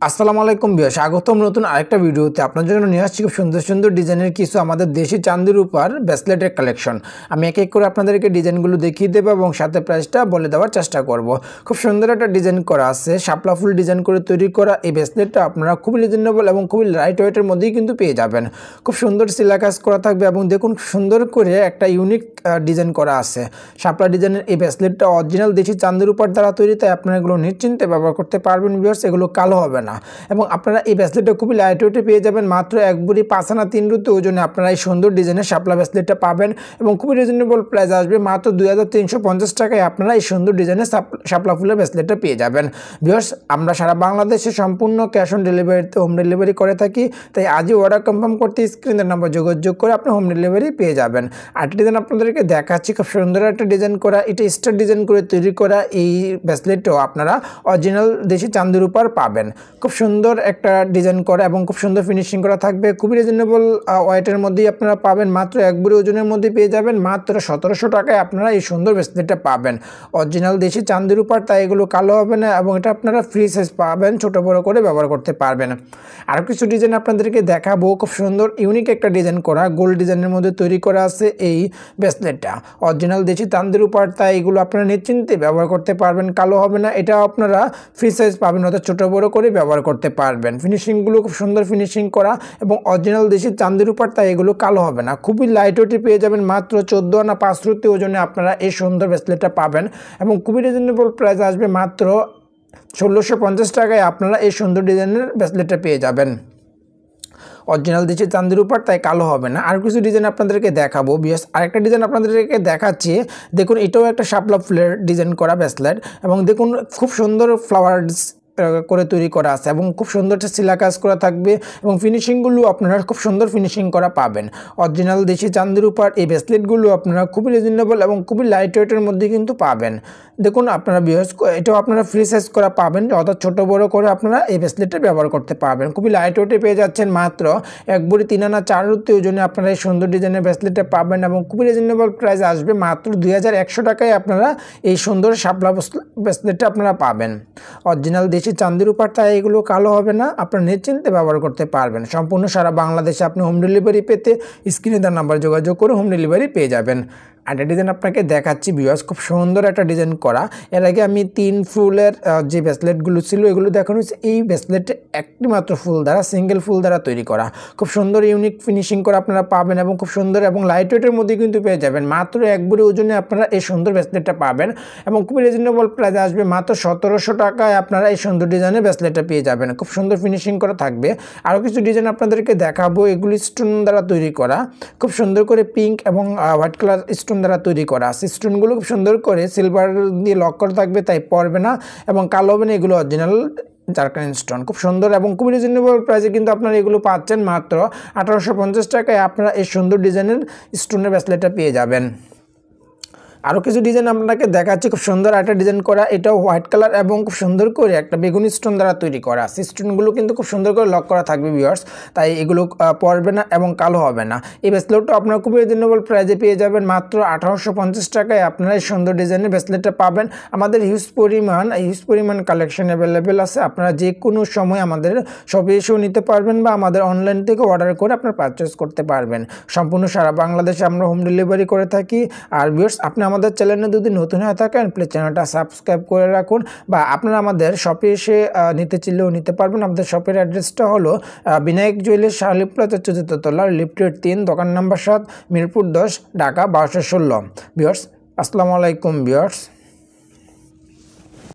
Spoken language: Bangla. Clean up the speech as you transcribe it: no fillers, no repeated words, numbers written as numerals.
আসসালামু আলাইকুম ভিউয়ার্স, স্বাগতম নতুন আরেকটা ভিডিওতে। আপনার জন্য নিয়ে আসছি খুব সুন্দর সুন্দর ডিজাইনের কিছু আমাদের দেশি চাঁদির উপর ব্রেসলেটের কালেকশন। আমি এক এক করে আপনাদেরকে ডিজাইনগুলো দেখিয়ে দেবো এবং সাথে প্রাইসটা বলে দেওয়ার চেষ্টা করব। খুব সুন্দর একটা ডিজাইন করা আছে, শাপলা ফুল ডিজাইন করে তৈরি করা এই ব্রেসলেটটা আপনারা খুবই রিজনেবল এবং খুবই লাইট ওয়েটের মধ্যেই কিন্তু পেয়ে যাবেন। খুব সুন্দর সিলা কাজ করা থাকবে এবং দেখুন সুন্দর করে একটা ইউনিক ডিজাইন করা আছে। শাপলা ডিজাইনের এই ব্রেসলেটটা অরিজিনাল দেশি চাঁদির উপর দ্বারা তৈরি, তাই আপনারা এগুলো নিশ্চিন্তে ব্যবহার করতে পারবেন ভিউয়ার্স। এগুলো কালো হবে না এবং আপনারা এই ব্রেসলেটটা খুবই লাইট ওয়েটে পেয়ে যাবেন। মাত্র এক বুড়ি 5 আনা 3 রুতে ওজনে আপনারা এই সুন্দর ডিজাইনের শাপলা ব্রেসলেটটা পাবেন এবং খুবই রিজনেবল প্রাইস আসবে। মাত্র 2350 টাকায় আপনারা এই সুন্দর ডিজাইনের শাপলা ফুলের ব্রেসলেটটা পেয়ে যাবেন ভিউয়ার্স। আমরা সারা বাংলাদেশে সম্পূর্ণ ক্যাশ অন ডেলিভারিতে হোম ডেলিভারি করে থাকি, তাই আজই অর্ডার কনফার্ম করতে স্ক্রিনের নাম্বার যোগাযোগ করে আপনি হোম ডেলিভারি পেয়ে যাবেন। আরেকটি ডিজাইন আপনাদেরকে দেখাচ্ছি, খুব সুন্দর একটা ডিজাইন করা, এটা স্টার ডিজাইন করে তৈরি করা এই ব্রেসলেটও আপনারা অরিজিনাল দেশি চাঁদির উপর পাবেন। খুব সুন্দর একটা ডিজাইন করা এবং খুব সুন্দর ফিনিশিং করা থাকবে, খুবই রিজনেবল ওয়েটের মধ্যেই আপনারা পাবেন। মাত্র এক বুড়ি ওজনের মধ্যে পেয়ে যাবেন। মাত্র 1700 টাকায় আপনারা এই সুন্দর ব্রেসলেটটা পাবেন অরিজিনাল দেশি চাঁদির উপর, তাই এগুলো কালো হবে না এবং এটা আপনারা ফ্রি সাইজ পাবেন, ছোট বড় করে ব্যবহার করতে পারবেন। আরও কিছু ডিজাইন আপনাদেরকে দেখাবো। খুব সুন্দর ইউনিক একটা ডিজাইন করা, গোল্ড ডিজাইনের মধ্যে তৈরি করা আছে এই ব্রেসলেটটা অরিজিনাল দেশি চাঁদির উপর, তাই এগুলো আপনারা নিশ্চিন্তে ব্যবহার করতে পারবেন, কালো হবে না। এটা আপনারা ফ্রি সাইজ পাবেন, অর্থাৎ ছোট বড় করে ব্যবহার করতে পারবেন। ফিনিশিংগুলো খুব সুন্দর ফিনিশিং করা এবং অরিজিনাল দেশি চাঁদির উপর, তাই এগুলো কালো হবে না। খুবই লাইট ওয়েটে পেয়ে যাবেন। মাত্র 14 আনা 5 রুতি ওজনে আপনারা এই সুন্দর ব্রেসলেটটা পাবেন এবং খুবই রিজনেবল প্রাইস আসবে। মাত্র 1650 টাকায় আপনারা এই সুন্দর ডিজাইনের ব্রেসলেটটা পেয়ে যাবেন অরিজিনাল দেশি চাঁদির উপর, তাই কালো হবে না। আর কিছু ডিজাইন আপনাদেরকে দেখাবো বিয়াস। আরেকটা ডিজাইন আপনাদেরকে দেখাচ্ছি, দেখুন এটাও একটা শাপলা ফুলের ডিজাইন করা ব্রেসলেট এবং দেখুন খুব সুন্দর ফ্লাওয়ার করে তৈরি করা আছে এবং খুব সুন্দর সিলা কাজ করা থাকবে এবং ফিনিশিংগুলো আপনারা খুব সুন্দর ফিনিশিং করা পাবেন অরিজিনাল দেশি চাঁদির উপর। এই ব্রেসলেটগুলো আপনারা খুবই রিজনেবল এবং খুবই লাইট ওয়েটের মধ্যে কিন্তু পাবেন। দেখুন আপনারা বিয়াস, এটাও আপনারা ফ্রি সাইজ করা পাবেন, অর্থাৎ ছোট বড় করে আপনারা এই ব্রেসলেটটা ব্যবহার করতে পারবেন। খুবই লাইট ওয়েটে পেয়ে যাচ্ছেন। মাত্র এক বুড়ি 3 আনা 4 রুতি ওজনে আপনারা এই সুন্দর ডিজাইনের ব্রেসলেটটা পাবেন এবং খুবই রিজনেবল প্রাইস আসবে। মাত্র 2100 টাকায় আপনারা এই সুন্দর শাপলা ব্রেসলেটটা আপনারা পাবেন অরিজিনাল দেশি চাঁদির উপর, তাই এগুলো কালো হবে না, আপনারা নিশ্চিন্তে ব্যবহার করতে পারবেন। সম্পূর্ণ সারা বাংলাদেশে আপনি হোম ডেলিভারি পেতে স্ক্রিনে তার নাম্বার যোগাযোগ করে হোম ডেলিভারি পেয়ে যাবেন। একটা ডিজাইন আপনাকে দেখাচ্ছি ভিউয়ার্স, খুব সুন্দর একটা ডিজাইন করা। এর আগে আমি 3 ফুলের যে ব্রেসলেটগুলো ছিল এগুলো দেখানো হয়েছে। এই ব্রেসলেটে একটি মাত্র ফুল দ্বারা, সিঙ্গেল ফুল দ্বারা তৈরি করা, খুব সুন্দর ইউনিক ফিনিশিং করা আপনারা পাবেন এবং খুব সুন্দর এবং লাইট ওয়েটের মধ্যে কিন্তু পেয়ে যাবেন। মাত্র এক বুড়ি ওজনে আপনারা এই সুন্দর ব্রেসলেটটা পাবেন এবং খুবই রিজনেবল প্রাইস আসবে। মাত্র 1700 টাকায় আপনারা এই সুন্দর ডিজাইনের ব্রেসলেটটা পেয়ে যাবেন, খুব সুন্দর ফিনিশিং করা থাকবে। আরও কিছু ডিজাইন আপনাদেরকে দেখাবো, এগুলি স্টোন দ্বারা তৈরি করা, খুব সুন্দর করে পিঙ্ক এবং হোয়াইট কালার স্টোন দ্বারা তৈরি করা আছে। স্টোনগুলো খুব সুন্দর করে সিলভার দিয়ে লক করা থাকবে, তাই পড়বে না এবং কালো হবে না। এগুলো অরিজিনাল জারকান স্টোন, খুব সুন্দর এবং খুবই রিজনেবল প্রাইসে কিন্তু আপনারা এগুলো পাচ্ছেন। মাত্র 1850 টাকায় আপনারা এই সুন্দর ডিজাইনের স্টোনের ব্রেসলেটটা পেয়ে যাবেন। আরও কিছু ডিজাইন আপনাকে দেখাচ্ছি, খুব সুন্দর একটা ডিজাইন করা, এটাও হোয়াইট কালার এবং খুব সুন্দর করে একটা বেগুনি স্টোন দ্বারা তৈরি করা আছে। স্টোনগুলো কিন্তু খুব সুন্দর করে লক করা থাকবে ভিউয়ার্স, তাই এগুলো পড়বে না এবং কালো হবে না। এই ব্রেসলেটটা আপনারা খুবই রিজনেবল প্রাইসে পেয়ে যাবেন। মাত্র 1850 টাকায় আপনারা এই সুন্দর ডিজাইনের ব্রেসলেটটা পাবেন। আমাদের হিউজ পরিমাণ কালেকশন অ্যাভেলেবেল আছে, আপনারা যে কোনো সময় আমাদের শপে এসেও নিতে পারবেন বা আমাদের অনলাইন থেকে অর্ডার করে আপনারা পারচেস করতে পারবেন। সম্পূর্ণ সারা বাংলাদেশে আমরা হোম ডেলিভারি করে থাকি। আর ভিউয়ার্স, আপনি আমাদের চ্যানেলে যদি নতুন হয়ে থাকেন প্লিজ চ্যানেলটা সাবস্ক্রাইব করে রাখুন, বা আপনারা আমাদের শপে এসে নিতে চাইলেও নিতে পারবেন। আমাদের শপের অ্যাড্রেসটা হলো বিনায়ক জুয়েলার্স, শাহলী প্লাজা, 4th তলা, লিফটেড 3, দোকান নাম্বার 7, মিরপুর 10, ঢাকা 1216। ভিউয়ার্স আসসালামু আলাইকুম ভিউয়ার্স।